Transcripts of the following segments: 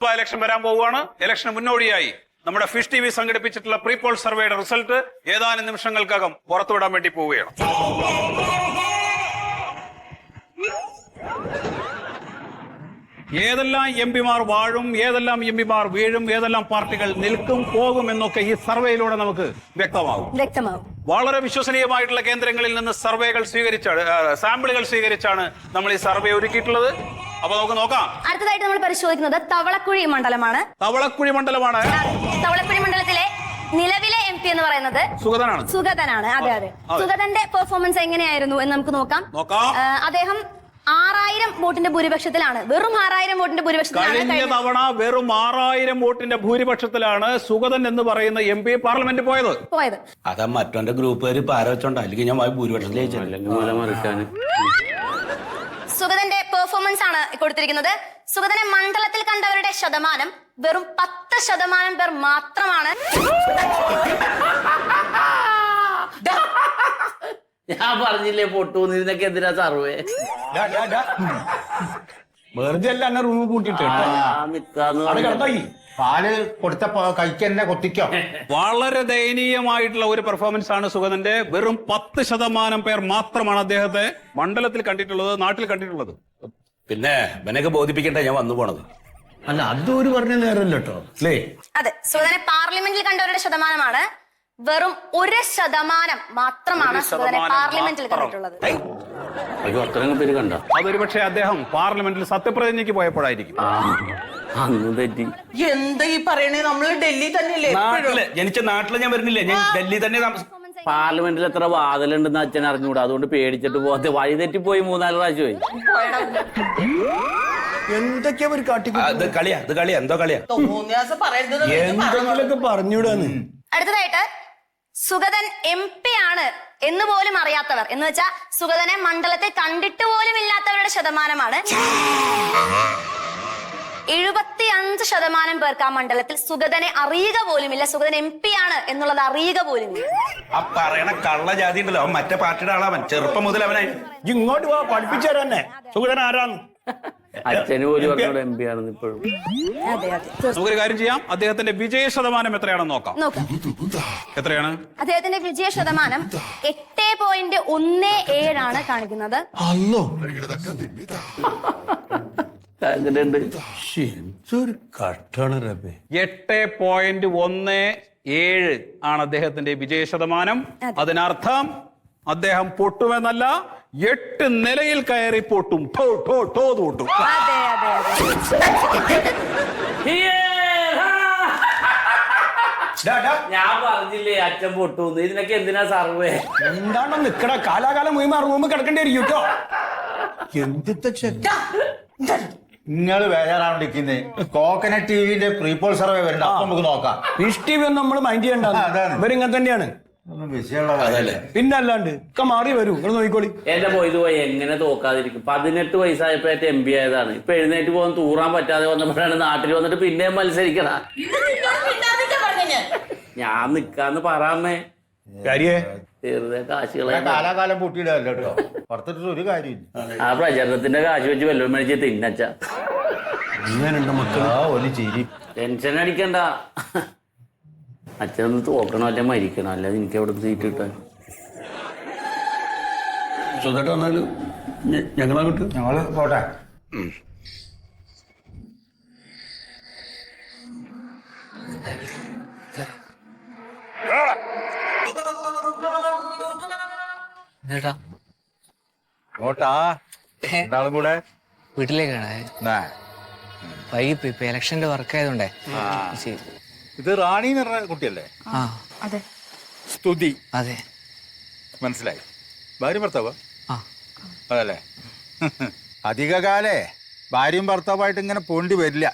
ഇപ്പോൾ ഇലക്ഷൻ വരാൻ പോവുകയാണ്. ഇലക്ഷന് മുന്നോടിയായി നമ്മുടെ ഫിഷ് ടി വി സംഘടിപ്പിച്ചിട്ടുള്ള പ്രീപോൾ സർവേയുടെ റിസൾട്ട് ഏതാനും നിമിഷങ്ങൾക്കകം പുറത്തുവിടാൻ വേണ്ടി പോവുകയാണ്. ഏതെല്ലാം എം പിമാർ വാഴും, ഏതെല്ലാം എം പിമാർ വീഴും, ഏതെല്ലാം പാർട്ടികൾ നിൽക്കും പോകും എന്നൊക്കെ ഈ സർവേയിലൂടെ നമുക്ക് വ്യക്തമാകും. വളരെ വിശ്വസനീയമായിട്ടുള്ള കേന്ദ്രങ്ങളിൽ നിന്ന് സർവേകൾ സ്വീകരിച്ചാണ്, സാമ്പിളുകൾ സ്വീകരിച്ചാണ് നമ്മൾ ഈ സർവേ ഒരുക്കിയിട്ടുള്ളത്. അപ്പൊ നമുക്ക് നോക്കാം. അടുത്തതായിട്ട് നമ്മൾ പരിശോധിക്കുന്നത് തവളക്കുഴി മണ്ഡലമാണ്. തവളക്കുഴി മണ്ഡലത്തിലെ നിലവിലെ എം പി എന്ന് പറയുന്നത് സുഗതനാണ്. അതെ അതെ. സുഗതന്റെ പെർഫോമൻസ് എങ്ങനെയായിരുന്നു എന്ന് നമുക്ക് നോക്കാം. അദ്ദേഹം 6000 വോട്ടിന്റെ ഭൂരിപക്ഷത്തിലാണ്, വെറും 6000 വോട്ടിന്റെ ഭൂരിപക്ഷത്തിലാണ് കഴിഞ്ഞ തവണ വെറും 6000 വോട്ടിന്റെ ഭൂരിപക്ഷത്തിലാണ് സുഗതൻ എന്ന് പറയുന്ന എം പി പാർലമെന്റ് പോയത്. അതാ മറ്റോന്റെ ഗ്രൂപ്പുകാര് പാരവച്ചോണ്ടാ, അല്ലെങ്കിൽ ഞാൻ ഭൂരിപക്ഷത്തിൽ ജയിച്ചു. സുഗതന്റെ പെർഫോമൻസ് ആണ് കൊടുത്തിരിക്കുന്നത്. സുഗതനെ മണ്ഡലത്തിൽ കണ്ടവരുടെ ശതമാനം വെറും 10% പേർ മാത്രമാണ്. ഞാൻ പറഞ്ഞില്ലേ പൊട്ടൂന്ന്, ഇതിനൊക്കെ എന്തിനാ സർവേ? വെറുതെ അല്ല റൂം കൂട്ടിട്ട് പാല് കൊടുത്തപ്പോ കഴിക്കന്നെ കൊത്തിക്കോ. വളരെ ദയനീയമായിട്ടുള്ള ഒരു പെർഫോമൻസ് ആണ് സുഗതന്റെ. വെറും 10% പേർ മാത്രമാണ് അദ്ദേഹത്തെ മണ്ഡലത്തിൽ കണ്ടിട്ടുള്ളത്, നാട്ടിൽ കണ്ടിട്ടുള്ളത്. പിന്നെ ഇവനൊക്കെ ബോധിപ്പിക്കട്ടെ ഞാൻ വന്നു പോണത്. അല്ല അതൊരു പറഞ്ഞ നേരമല്ലോ കേട്ടോ അല്ലേ? അതെ, സുഗതനെ പാർലമെന്റിൽ കണ്ടവരുടെ ശതമാനമാണ് വെറും 1% മാത്രമാണ് സുഗതനെ പാർലമെന്റിൽ കണ്ടിട്ടുള്ളത്. അത്രയും പേര് കണ്ട. അതൊരു പക്ഷേ അദ്ദേഹം പാർലമെന്റിൽ സത്യപ്രതിജ്ഞയ്ക്ക് പോയപ്പോഴായിരിക്കും. അന്ന് തെറ്റി. എന്താ ഈ പറയണേ? നമ്മള് ഡൽഹി തന്നെയല്ലേ? ജനിച്ച നാട്ടില് ഞാൻ വരുന്നില്ല, ഞാൻ ഡൽഹി തന്നെ പാർലമെന്റിൽ എത്ര വാതിലുണ്ടെന്ന് അച്ഛൻ അറിഞ്ഞൂടാ, അതുകൊണ്ട് പേടിച്ചിട്ട് പോകാതെ വഴി തെറ്റിപ്പോയി 3-4 പ്രാവശ്യം പോയി. എന്തൊക്കെയാ ഒരു കളിയാ എന്തോ കളിയാ എന്തെങ്കിലൊക്കെ പറഞ്ഞൂടാന്ന്. അടുത്തതായിട്ട് സുഗതൻ എം പി ആണ് എന്ന് പോലും അറിയാത്തവർ, എന്ന് വെച്ചാൽ സുഗതനെ മണ്ഡലത്തിൽ കണ്ടിട്ട് പോലും ഇല്ലാത്തവരുടെ ശതമാനമാണ് 75% പേർക്ക് ആ മണ്ഡലത്തിൽ സുഗതനെ അറിയുക പോലുമില്ല. സുഗതൻ എം പി ആണ് എന്നുള്ളത് അറിയുക പോലുമില്ല. ആ പറയണ കള്ള ജാതി ഉണ്ടല്ലോ, അവൻ മറ്റേ പാർട്ടിയുടെ ആളാവൻ. ചെറുപ്പം മുതൽ അവനായി ഇങ്ങോട്ട് പോവാ പഠിപ്പിച്ചേരന്നെ സുഗതൻ ആരാന്ന്. അച്ഛന് പോലും പറഞ്ഞോട് എം പി ആണെന്ന് ഇപ്പോഴും. നമുക്കൊരു കാര്യം ചെയ്യാം, അദ്ദേഹത്തിന്റെ വിജയ ശതമാനം എത്രയാണെന്ന് നോക്കാം. എത്രയാണ് അദ്ദേഹത്തിന്റെ വിജയ ശതമാനം? 8.17 ആണ് കാണിക്കുന്നത്. അല്ലോ എന്തൊരു കട്ടാണ് റബ്ബേ. 8.17 ആണ് അദ്ദേഹത്തിന്റെ വിജയ ശതമാനം. അതിനർത്ഥം അദ്ദേഹം പൊട്ടുമെന്നല്ല, 8 നിലയിൽ കയറി പൊട്ടും. പൊട്ടും. ഞാൻ പറഞ്ഞില്ലേ അച്ഛൻ പൊട്ടൂന്ന്, ഇതിനൊക്കെ എന്തിനാ സർവേ? എന്താണോ നിക്കട കാലാകാലം മുഴുവൻ റൂമ് കിടക്കേണ്ടിയിരിക്കും കേട്ടോ. എന്തിത്തെ നിങ്ങൾ ബേജാറാണ്ടിരിക്കുന്നേ. കോക്കനട്ട് ടിവിന്റെ പ്രീപോൾ സർവേ വരണ്ട, അപ്പൊ നമുക്ക് നോക്കാം. ഫിഷ് ടി വി ഒന്നും നമ്മൾ മൈൻഡ് ചെയ്യണ്ട, ഇവരിങ്ങനെ തന്നെയാണ്. പിന്നെ അല്ലാണ്ട് ഒക്കെ മാറി വരൂ, നിങ്ങൾ നോക്കിക്കോളി. എന്റെ പോയത് പോയി എങ്ങനെ തോക്കാതിരിക്കും? 18 വയസ്സായപ്പോഴത്തെ എം പി ആയതാണ്. ഇപ്പൊ എഴുന്നേറ്റ് പോകാൻ തൂറാൻ പറ്റാതെ വന്നപ്പോഴാണ് നാട്ടിൽ വന്നിട്ട് പിന്നെയും മത്സരിക്കണ. ഞാൻ നിക്കാന്ന് പറയാമേ. വെറുതെ കാശുകളെ കാലാകാലം പൂട്ടിയിടല്ലോ കേട്ടോ, പുറത്തിട്ട് ഒരു കാര്യമില്ല. ആ പ്രചരണത്തിന്റെ കാശ് വെച്ച് വല്ലതും മേടിച്ച് തിന്നച്ച. ടെൻഷൻ അടിക്കണ്ട, അച്ഛനൊന്ന് തോക്കണോ അല്ലെ മരിക്കണോ, അല്ലാതെ എനിക്ക് എവിടെ സീറ്റ് കിട്ടാൻ. സ്വന്തമായിട്ട് വന്നാലും ഞങ്ങളങ്ങോട്ട് ഞങ്ങള് പോട്ടെ. രണ്ടാളും കൂടെ വീട്ടിലേക്കാണ്. വൈകിപ്പോ ഇപ്പൊ ഇലക്ഷന്റെ വർക്ക് ആയതുകൊണ്ടേ. ഇത് റാണി എന്ന് പറഞ്ഞ കുട്ടിയല്ലേ? സ്തുതി. അതെ, മനസ്സിലായി. ഭാര്യ ഭർത്താവ് അതല്ലേ? അധികകാലേ ഭാര്യയും ഭർത്താവായിട്ട് ഇങ്ങനെ പോണ്ടി വരില്ല,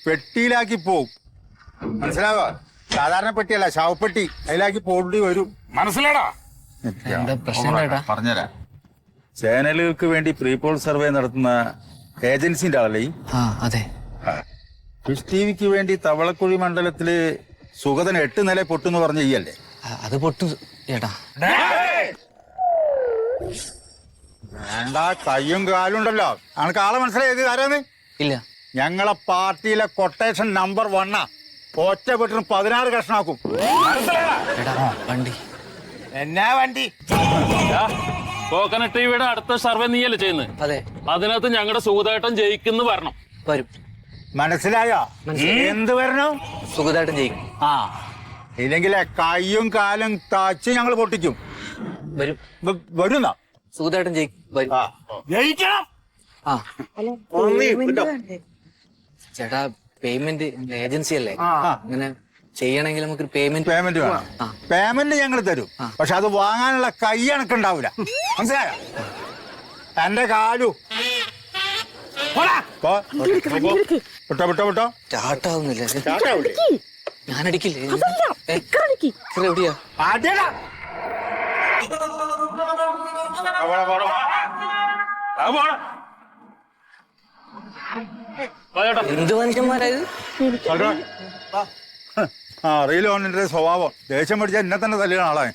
പെട്ടിയിലാക്കി പോവും. മനസ്സിലാവോ? സാധാരണ പെട്ടിയല്ല, ശവപ്പെട്ടി, അതിലാക്കി പോണ്ടി വരും. മനസ്സിലാടാ? പറഞ്ഞുതരാം. ചാനലുകൾക്ക് വേണ്ടി പ്രീപോൾ സർവേ നടത്തുന്ന ഏജൻസിന്റെ ആളല്ലേ? അതെ. ഫിഷ് ടിവിക്ക് വേണ്ടി തവളക്കുഴി മണ്ഡലത്തില് സുഗതൻ 8 നില പൊട്ടെന്ന് പറഞ്ഞ ഈയല്ലേ? അത് പൊട്ടു ചേട്ടാ. വേണ്ട, കയ്യും കാലും ഉണ്ടല്ലോ. ആൾക്ക് ആളെ മനസ്സിലായത് ആരാന്ന്? ഇല്ല. ഞങ്ങളെ പാർട്ടിയിലെ കൊട്ടേഷൻ നമ്പർ 1 ഒറ്റ വീട്ടിന് 16 കഷ്ണാക്കും. ചേട്ടാ വണ്ടി എന്നാ വണ്ടി? കോക്കനട്ട് ടിവിയുടെ അടുത്ത സർവേ നീയല്ലേ ചെയ്യുന്നത്? അതെ അതിനകത്ത് ഞങ്ങളുടെ സുഖതായിട്ടും ജയിക്കുന്നു വരണം. വരും. മനസ്സിലായോ? എന്ത് വരണം? സുഖതായിട്ടും ജയിക്കും. ആ ഇല്ലെങ്കിലേ കയ്യും കാലും തച്ച് ഞങ്ങൾ പൊട്ടിക്കും. വരും. വരുന്ന സുഖതായിട്ടും ജയിക്കും. വരും. ജയിക്കണം. ആ ചേട്ടാ പേയ്മെന്റ് ഏജൻസി അല്ലേ, അങ്ങനെ ചെയ്യണമെങ്കിൽ നമുക്ക് പേയ്മെന്റ് വേണം. പേയ്മെന്റ് ഞങ്ങൾ തരും. പക്ഷെ അത് വാങ്ങാനുള്ള കൈ കണക്കുണ്ടാവൂല. മനസ്സിലായോ? എന്റെ കാലു വിട്ടോ സ്റ്റാർട്ടാവുന്നില്ല. ഞാനടിക്കില്ലേ? എവിടെയാ? എന്ത് മനുഷ്യന്മാരായത്? ആ അറിയില്ലോന്റെ സ്വഭാവം. ദേഷ്യം പിടിച്ച എന്നെ തന്നെ തല്ലിയ ആളാണ്.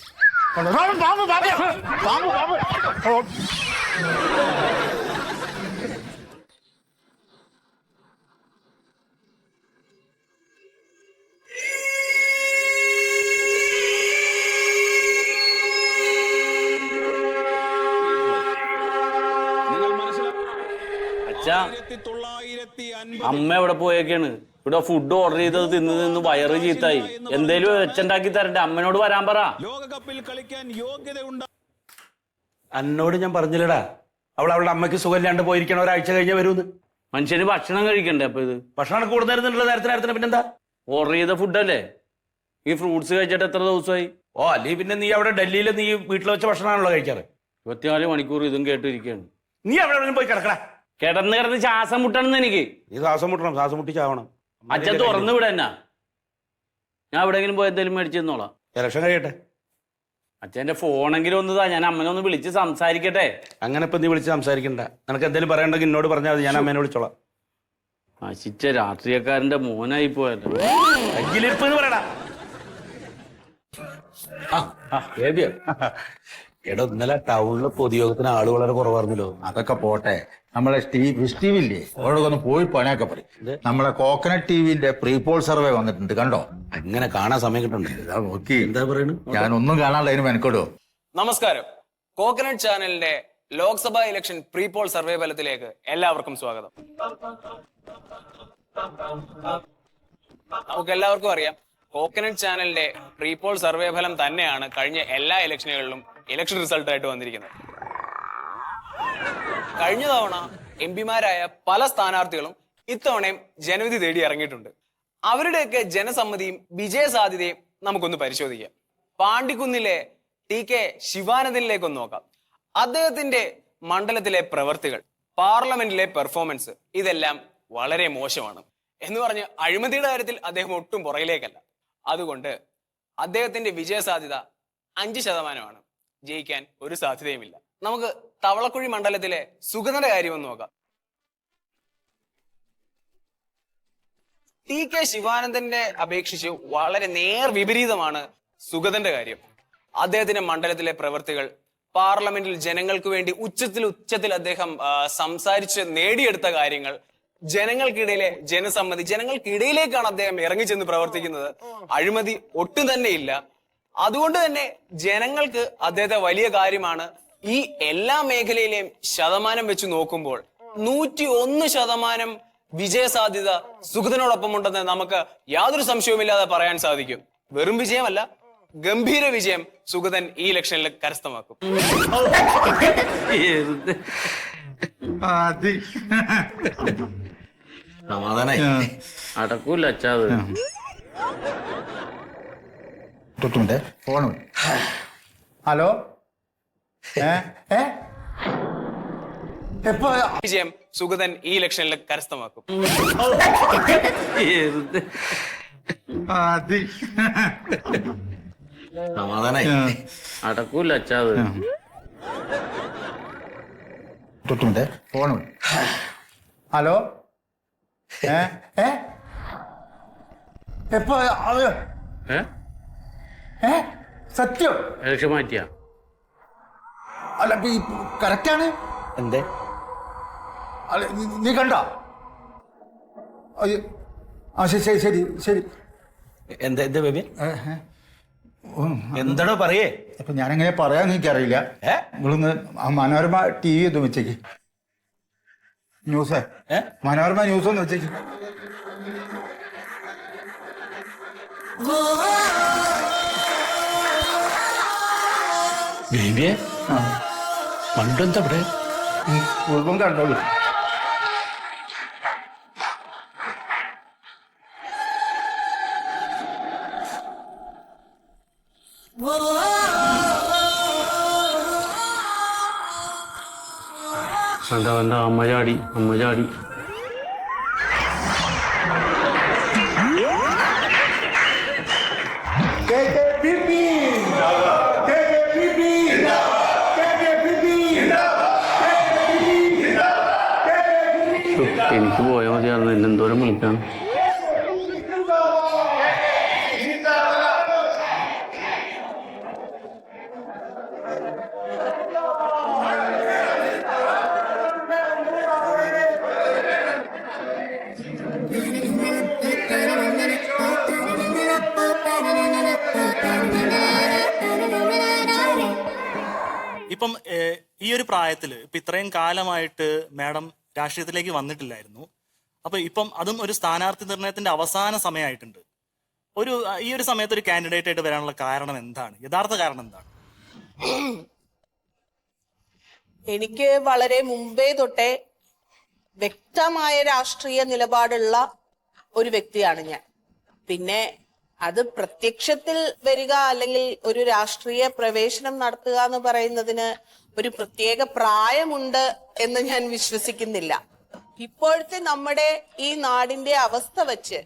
അച്ഛാ അമ്മ എവിടെ പോയേക്കാണ്? ഇവിടെ ഫുഡ് ഓർഡർ ചെയ്തത് തിന്ന് വയറ് ചീത്തായി. എന്തേലും വെച്ചുണ്ടാക്കി തരണ്ടേ? അമ്മനോട് വരാൻ പറ. ലോകകപ്പിൽ കളിക്കാൻ യോഗ്യതയുണ്ട്. എന്നോട് ഞാൻ പറഞ്ഞില്ലടാ, അവളുടെ അമ്മയ്ക്ക് സുഖമില്ലാണ്ട് പോയിരിക്കണ, ഒരാഴ്ച കഴിഞ്ഞേ വരൂന്ന്. മനുഷ്യന് ഭക്ഷണം കഴിക്കണ്ടേ? അപ്പൊ ഇത് ഭക്ഷണം കൂടുതൽ നേരത്തിന് പിന്നെന്താ? ഓർഡർ ചെയ്ത ഫുഡല്ലേ? ഈ ഫ്രൂട്ട്സ് കഴിച്ചിട്ട് എത്ര ദിവസമായി? ഓ അല്ലെങ്കിൽ പിന്നെ നീ അവിടെ ഡൽഹിയിൽ നീ വീട്ടിൽ വെച്ച ഭക്ഷണമാണല്ലോ കഴിക്കാറ്. 24 മണിക്കൂർ ഇതും കേട്ടിരിക്കുകയാണ്. നീ എവിടെ പോയി കിടക്കടാ. കിടന്ന് ശ്വാസം മുട്ടണമെന്ന് എനിക്ക്. നീ ശ്വാസം മുട്ടണം, ശ്വാസം മുട്ടി ചാവണം. അച്ഛൻ തുറന്നു വിട എന്നാ. ഞാൻ എവിടെയെങ്കിലും പോയി എന്തെങ്കിലും മേടിച്ചു തന്നോളാം. ഇലക്ഷൻ കഴിയട്ടെ. അച്ഛൻ്റെ ഫോണെങ്കിലും ഒന്നതാ, ഞാൻ അമ്മനെ ഒന്ന് വിളിച്ച് സംസാരിക്കട്ടെ. അങ്ങനെ ഇപ്പൊ നീ വിളിച്ച് സംസാരിക്കണ്ട. നിനക്ക് എന്തെങ്കിലും പറയണ്ടെങ്കിൽ എന്നോട് പറഞ്ഞാൽ മതി, ഞാൻ അമ്മേനെ വിളിച്ചോളാം. നശിച്ച രാഷ്ട്രീയക്കാരന്റെ മോനായി പോയല്ലോ. പറയടാ. എടോ ഇന്നലെ ടൗണിലെ പൊതുയോഗത്തിന് ആള് വളരെ കുറവായിരുന്നല്ലോ. അതൊക്കെ പോട്ടെ. നമ്മളെ വിഷ് ടി വി ഇല്ലേ, അവിടെ ഒന്ന് പോയി പണിയൊക്കെ പറയും. നമ്മളെ കോക്കനട്ട് ടിവിന്റെ പ്രീപോൾ സർവേ വന്നിട്ടുണ്ട്, കണ്ടോ? അങ്ങനെ കാണാൻ സമയം കിട്ടുന്നുണ്ട്. നോക്കി എന്താ പറയണു? ഞാനൊന്നും കാണാനുള്ള അതിന് മെനക്കെടോ. നമസ്കാരം. കോക്കനട്ട് ചാനലിന്റെ ലോക്സഭാ ഇലക്ഷൻ പ്രീപോൾ സർവേ ഫലത്തിലേക്ക് എല്ലാവർക്കും സ്വാഗതം. നമുക്ക് എല്ലാവർക്കും അറിയാം, കോക്കനട്ട് ചാനലിന്റെ പ്രീപോൾ സർവേ ഫലം തന്നെയാണ് കഴിഞ്ഞ എല്ലാ ഇലക്ഷനുകളിലും ഇലക്ഷൻ റിസൾട്ട് ആയിട്ട് വന്നിരിക്കുന്നത്. കഴിഞ്ഞ തവണ എംപിമാരായ പല സ്ഥാനാർത്ഥികളും ഇത്തവണയും ജനവിധി തേടി ഇറങ്ങിയിട്ടുണ്ട്. അവരുടെയൊക്കെ ജനസമ്മതിയും വിജയ സാധ്യതയും നമുക്കൊന്ന് പരിശോധിക്കാം. പാണ്ടിക്കുന്നിലെ TK ശിവാനന്ദനിലേക്കൊന്ന് നോക്കാം. അദ്ദേഹത്തിന്റെ മണ്ഡലത്തിലെ പ്രവർത്തികൾ, പാർലമെന്റിലെ പെർഫോമൻസ് ഇതെല്ലാം വളരെ മോശമാണ്. എന്ന് പറഞ്ഞ് അഴിമതിയുടെ കാര്യത്തിൽ അദ്ദേഹം ഒട്ടും പുറകിലേക്കല്ല. അതുകൊണ്ട് അദ്ദേഹത്തിന്റെ വിജയ സാധ്യത 5%. ജയിക്കാൻ ഒരു സാധ്യതയുമില്ല. നമുക്ക് തവളക്കുഴി മണ്ഡലത്തിലെ സുഗതന്റെ കാര്യം ഒന്ന് നോക്കാം. TK ശിവാനന്ദനെ അപേക്ഷിച്ച് വളരെ നേർ വിപരീതമാണ് സുഗതന്റെ കാര്യം. അദ്ദേഹത്തിന്റെ മണ്ഡലത്തിലെ പ്രവൃത്തികൾ, പാർലമെന്റിൽ ജനങ്ങൾക്ക് വേണ്ടി ഉച്ചത്തിൽ അദ്ദേഹം സംസാരിച്ച് നേടിയെടുത്ത കാര്യങ്ങൾ, ജനങ്ങൾക്കിടയിലെ ജനസമ്മതി, ജനങ്ങൾക്കിടയിലേക്കാണ് അദ്ദേഹം ഇറങ്ങിച്ചെന്ന് പ്രവർത്തിക്കുന്നത്. അഴിമതി ഒട്ടും തന്നെ ഇല്ല. അതുകൊണ്ട് തന്നെ ജനങ്ങൾക്ക് അദ്ദേഹത്തെ വലിയ കാര്യമാണ്. ഈ എല്ലാ മേഖലയിലെയും ശതമാനം വെച്ച് നോക്കുമ്പോൾ 101% വിജയ സാധ്യത സുഗതനോടൊപ്പം ഉണ്ടെന്ന് നമുക്ക് യാതൊരു സംശയവുമില്ലാതെ പറയാൻ സാധിക്കും. വെറും വിജയമല്ല, ഗംഭീര വിജയം സുഗതൻ ഈ ഇലക്ഷനിൽ കരസ്ഥമാക്കും. അടക്കൂല അച്ഛാത്. ഫോൺ. ഹലോ, എപ്പോ വിജയം സുഗതൻ ഈ ഇലക്ഷനിൽ കരസ്ഥമാക്കും. അടക്കൂല അച്ഛാത്. ഫോൺ. ഹലോ, എപ്പോ സത്യം ഇലക്ഷൻ മാറ്റിയ? അല്ല കറക്റ്റാണ്. എന്തേ? നീ കണ്ട അയ്യോ. ആ ശരി ശരി ശരി ശരി. എന്താ ബേബി എന്താടോ പറയേ? അപ്പൊ ഞാനെങ്ങനെ പറയാന്ന് എനിക്കറിയില്ല. നിങ്ങളൊന്ന് ആ മനോരമ TV ഒന്ന് വെച്ചേക്ക്. ന്യൂസ് മനോരമ ന്യൂസ് ഒന്ന് വെച്ചേക്ക്. ബേബിയെ പണ്ടെന്താ ഇവിടെ മുഴുവൻ കണ്ടോളൂ. എന്താ അമ്മ ചാടി എനിക്ക് പോയാൽ മതിയായിരുന്നു. എന്നെന്തോരം വിളിക്കാം. ഇപ്പം ഈ ഒരു പ്രായത്തിൽ ഇപ്പം ഇത്രയും കാലമായിട്ട് മാഡം രാഷ്ട്രീയത്തിലേക്ക് വന്നിട്ടില്ലായിരുന്നു. അപ്പൊ ഇപ്പം അതും ഒരു സ്ഥാനാർത്ഥി നിർണയത്തിന്റെ അവസാന സമയമായിട്ടുണ്ട്. ഈ ഒരു സമയത്ത് ഒരു കാൻഡിഡേറ്റ് ആയിട്ട് വരാനുള്ള കാരണം എന്താണ്? യഥാർത്ഥ കാരണം എന്താണ്? എനിക്ക് വളരെ മുമ്പേ തൊട്ടേ വ്യക്തമായ രാഷ്ട്രീയ നിലപാടുള്ള ഒരു വ്യക്തിയാണ് ഞാൻ. പിന്നെ അത് പ്രത്യക്ഷത്തിൽ വരിക അല്ലെങ്കിൽ ഒരു രാഷ്ട്രീയ പ്രവേശനം നടത്തുക എന്ന് പറയുന്നതിന് ഒരു പ്രത്യേക പ്രായമുണ്ട് എന്ന് ഞാൻ വിശ്വസിക്കുന്നില്ല. ഇപ്പോഴത്തെ നമ്മുടെ ഈ നാടിന്റെ അവസ്ഥ വെച്ച്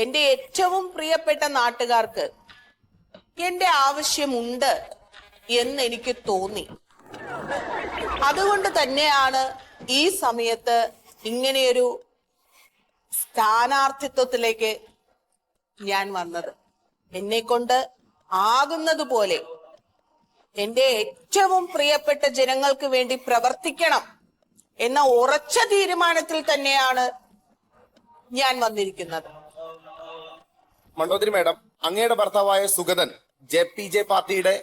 എന്റെ ഏറ്റവും പ്രിയപ്പെട്ട നാട്ടുകാർക്ക് എന്റെ ആവശ്യമുണ്ട് എന്ന് എനിക്ക് തോന്നി. അതുകൊണ്ട് തന്നെയാണ് ഈ സമയത്ത് ഇങ്ങനെയൊരു സ്ഥാനാർത്ഥിത്വത്തിലേക്ക് ഞാൻ വന്നത്. എന്നെ കൊണ്ട് ആകുന്നത് പോലെ എന്റെ ഏറ്റവും പ്രിയപ്പെട്ട ജനങ്ങൾക്ക് വേണ്ടി പ്രവർത്തിക്കണം എന്ന ഉറച്ച തീരുമാനത്തിൽ തന്നെയാണ് ഞാൻ വന്നിരിക്കുന്നത്. മണ്ഡോദരി മാഡം, അങ്ങയുടെ ഭർത്താവായ സുഗതൻ JPJ പാർട്ടിയുടെ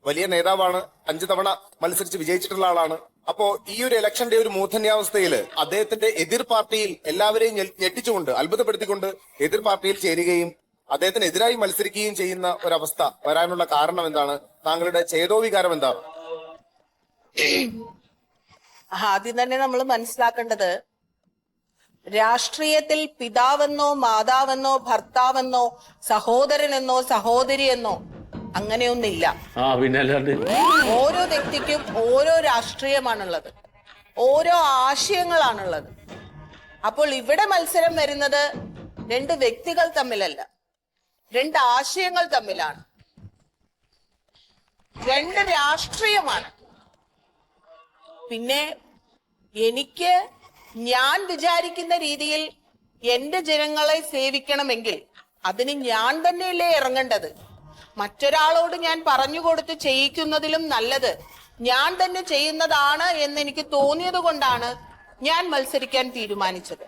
വലിയ നേതാവാണ്. 5 തവണ മത്സരിച്ച് വിജയിച്ചിട്ടുള്ള ആളാണ്. അപ്പോ ഈ ഒരു ഇലക്ഷന്റെ ഒരു മൂർധന്യാവസ്ഥയിൽ അദ്ദേഹത്തിന്റെ എതിർ പാർട്ടിയിൽ എല്ലാവരെയും ഞെട്ടിച്ചുകൊണ്ട് അത്ഭുതപ്പെടുത്തിക്കൊണ്ട് എതിർ പാർട്ടിയിൽ ചേരുകയും അദ്ദേഹത്തിനെതിരായി മത്സരിക്കുകയും ചെയ്യുന്ന ഒരവസ്ഥ വരാനുള്ള കാരണം എന്താണ്? താങ്കളുടെ ചേതോവികാരം എന്താണ്? ആദ്യം തന്നെ നമ്മൾ മനസ്സിലാക്കേണ്ടത്, രാഷ്ട്രീയത്തിൽ പിതാവെന്നോ മാതാവെന്നോ ഭർത്താവെന്നോ സഹോദരനെന്നോ സഹോദരിയെന്നോ അങ്ങനെയൊന്നില്ല. ഓരോ വ്യക്തിക്കും ഓരോ രാഷ്ട്രീയമാണുള്ളത്, ഓരോ ആശയങ്ങളാണുള്ളത്. അപ്പോൾ ഇവിടെ മത്സരം വരുന്നത് 2 വ്യക്തികൾ തമ്മിലല്ല, 2 ആശയങ്ങൾ തമ്മിലാണ്, 2 രാഷ്ട്രീയമാണ്. പിന്നെ എനിക്ക് ഞാൻ വിചാരിക്കുന്ന രീതിയിൽ എന്റെ ജനങ്ങളെ സേവിക്കണമെങ്കിൽ അതിന് ഞാൻ തന്നെയല്ലേ ഇറങ്ങേണ്ടത്. മറ്റൊരാളോട് ഞാൻ പറഞ്ഞു കൊടുത്ത് ചെയ്യിക്കുന്നതിലും നല്ലത് ഞാൻ തന്നെ ചെയ്യുന്നതാണ് എന്ന് എനിക്ക് തോന്നിയത് കൊണ്ടാണ് ഞാൻ മത്സരിക്കാൻ തീരുമാനിച്ചത്.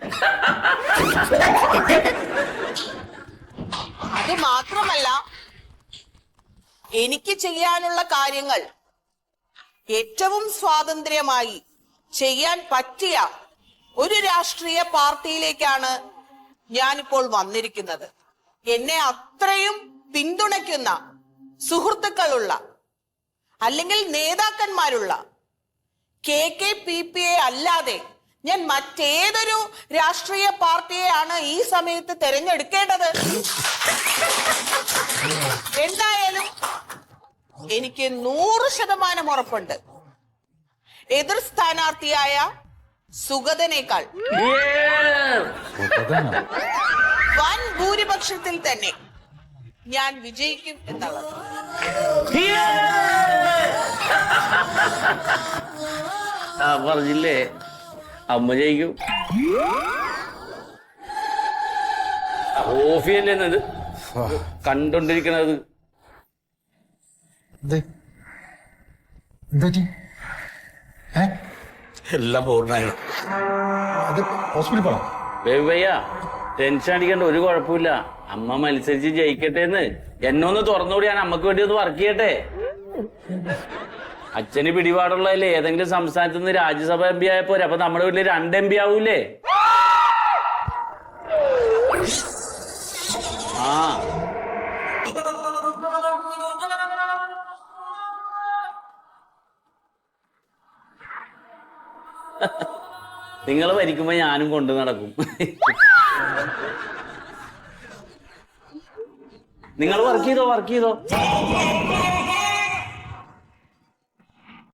അത് മാത്രമല്ല, എനിക്ക് ചെയ്യാനുള്ള കാര്യങ്ങൾ ഏറ്റവും സ്വാതന്ത്ര്യമായി ചെയ്യാൻ പറ്റിയ ഒരു രാഷ്ട്രീയ പാർട്ടിയിലേക്കാണ് ഞാനിപ്പോൾ വന്നിരിക്കുന്നത്. എന്നെ അത്രയും പിന്തുണയ്ക്കുന്ന സുഹൃത്തുക്കളുള്ള അല്ലെങ്കിൽ നേതാക്കന്മാരുള്ള KKPP അല്ലാതെ ഞാൻ മറ്റേതൊരു രാഷ്ട്രീയ പാർട്ടിയെയാണ് ഈ സമയത്ത് തെരഞ്ഞെടുക്കേണ്ടത്? എന്തായാലും എനിക്ക് 100% ഉറപ്പുണ്ട്, എതിർ സ്ഥാനാർത്ഥിയായ സുഗതനേക്കാൾ വൻ ഭൂരിപക്ഷത്തിൽ തന്നെ ഞാൻ വിജയിക്കും എന്നുള്ളത്. പറഞ്ഞില്ലേ അമ്മ ജയിക്കും. ഓഫിയല്ലേ എന്നത് കണ്ടോണ്ടിരിക്കണത്. എല്ലാം പൂർണ്ണമായിരുന്നു. അത് ഹോസ്പിറ്റലിൽ പോകണം. ഭയ്യ ടെൻഷൻ അടിക്കേണ്ട ഒരു കുഴപ്പമില്ല. അമ്മ മത്സരിച്ച് ജയിക്കട്ടെ എന്ന് എന്നൊന്ന് തുറന്നുകൂടി ഞാൻ അമ്മക്ക് വേണ്ടി ഒന്ന് വർക്ക് ചെയ്യട്ടെ. അച്ഛന് പിടിപാടുള്ളതല്ലേ ഏതെങ്കിലും സംസ്ഥാനത്ത് നിന്ന് രാജ്യസഭ MP ആയ പോരെ. അപ്പൊ നമ്മുടെ വീട്ടില് 2 MP ആവൂലേ? ആ നിങ്ങൾ ഭരിക്കുമ്പോ ഞാനും കൊണ്ടു നടക്കും. നിങ്ങൾ വർക്ക് ചെയ്തോ.